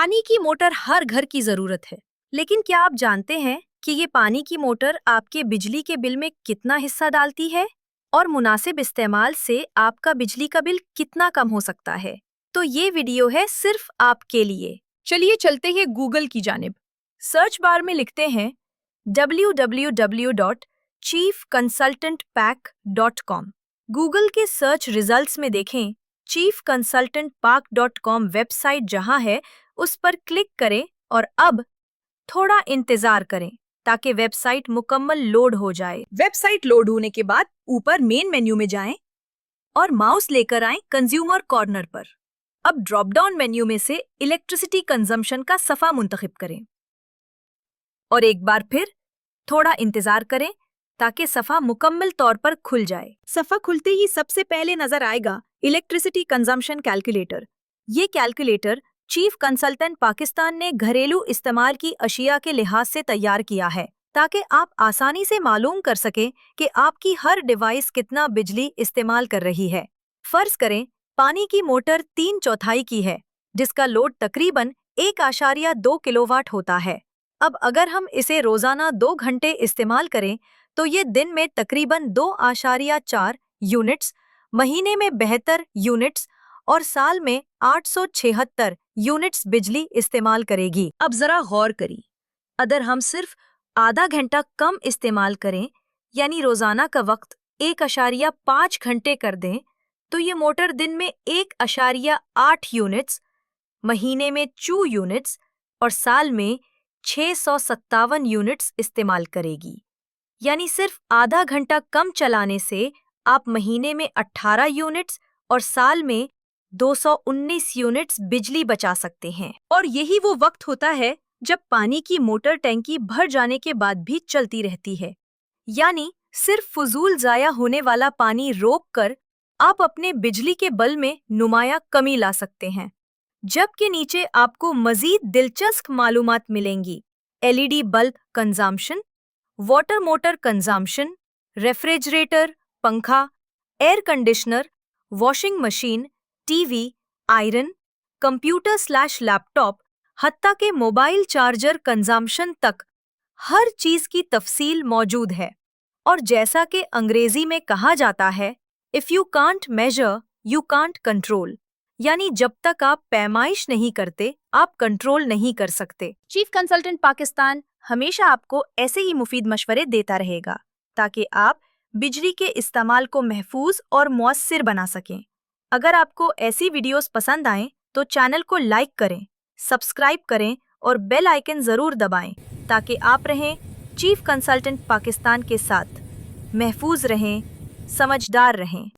पानी की मोटर हर घर की जरूरत है, लेकिन क्या आप जानते हैं कि ये पानी की मोटर आपके बिजली के बिल में कितना हिस्सा डालती है और मुनासिब इस्तेमाल से आपका बिजली का बिल कितना कम हो सकता है? तो ये वीडियो है सिर्फ आपके लिए। चलिए चलते हैं गूगल की जानिब। सर्च बार में लिखते हैं www.chiefconsultantpack.com। गूगल के सर्च रिजल्ट्स में देखें chiefconsultantpack.com वेबसाइट जहां है उस पर क्लिक करें और अब थोड़ा इंतजार करें ताकि वेबसाइट मुकम्मल लोड हो जाए। वेबसाइट लोड होने के बाद ऊपर मेन मेन्यू में जाएं और माउस लेकर आएं कंज्यूमर कॉर्नर पर। अब ड्रॉप डाउन मेन्यू में से इलेक्ट्रिसिटी कंजम्पशन का सफ़ा मुंतखब करें और एक बार फिर थोड़ा इंतजार करें ताकि सफ़ा मुकम्मल तौर पर खुल जाए। सफ़ा खुलते ही सबसे पहले नजर आएगा इलेक्ट्रिसिटी कंजम्पशन कैलकुलेटर। ये कैलकुलेटर चीफ कंसल्टेंट पाकिस्तान ने घरेलू इस्तेमाल की अशिया के लिहाज से तैयार किया है ताकि आप आसानी से मालूम कर सकें कि आपकी हर डिवाइस कितना बिजली इस्तेमाल कर रही है। फर्ज करें पानी की मोटर 3/4 की है जिसका लोड तकरीबन 1.2 किलोवाट होता है। अब अगर हम इसे रोजाना 2 घंटे इस्तेमाल करें तो ये दिन में तकरीबन 2.4 यूनिट्स, महीने में 72 यूनिट्स और साल में 876 यूनिट्स बिजली इस्तेमाल करेगी। अब जरा गौर करिए, अगर हम सिर्फ आधा घंटा कम इस्तेमाल करें यानी रोजाना का वक्त 1.5 घंटे कर दें तो ये मोटर दिन में 1.8 यूनिट्स, महीने में 2 यूनिट्स और साल में 657 यूनिट्स इस्तेमाल करेगी। यानी सिर्फ आधा घंटा कम चलाने से आप महीने में 18 यूनिट्स और साल में 219 यूनिट्स बिजली बचा सकते हैं। और यही वो वक्त होता है जब पानी की मोटर टैंकी भर जाने के बाद भी चलती रहती है। यानी सिर्फ फजूल जाया होने वाला पानी रोक कर आप अपने बिजली के बिल में नुमाया कमी ला सकते हैं। जबकि नीचे आपको मजीद दिलचस्प मालूमात मिलेंगी। LED bulb consumption, water motor consumption, refrigerator, पंखा, air conditioner, washing machine, TV, iron, computer laptop, हत्ता के मोबाइल चार्जर कंजम्पशन तक हर चीज की तफसील मौजूद है। और जैसा कि अंग्रेजी में कहा जाता है, if you can't measure you can't control, यानी जब तक आप पैमाइश नहीं करते आप कंट्रोल नहीं कर सकते। चीफ कंसल्टेंट पाकिस्तान हमेशा आपको ऐसे ही मुफीद मशवरे देता रहेगा ताकि आप बिजली के इस्तेमाल को महफूज और मौसर बना सकें। अगर आपको ऐसी वीडियोस पसंद आएं तो चैनल को लाइक करें, सब्सक्राइब करें और बेल आइकन ज़रूर दबाएं ताकि आप रहें चीफ कंसल्टेंट पाकिस्तान के साथ। महफूज रहें, समझदार रहें।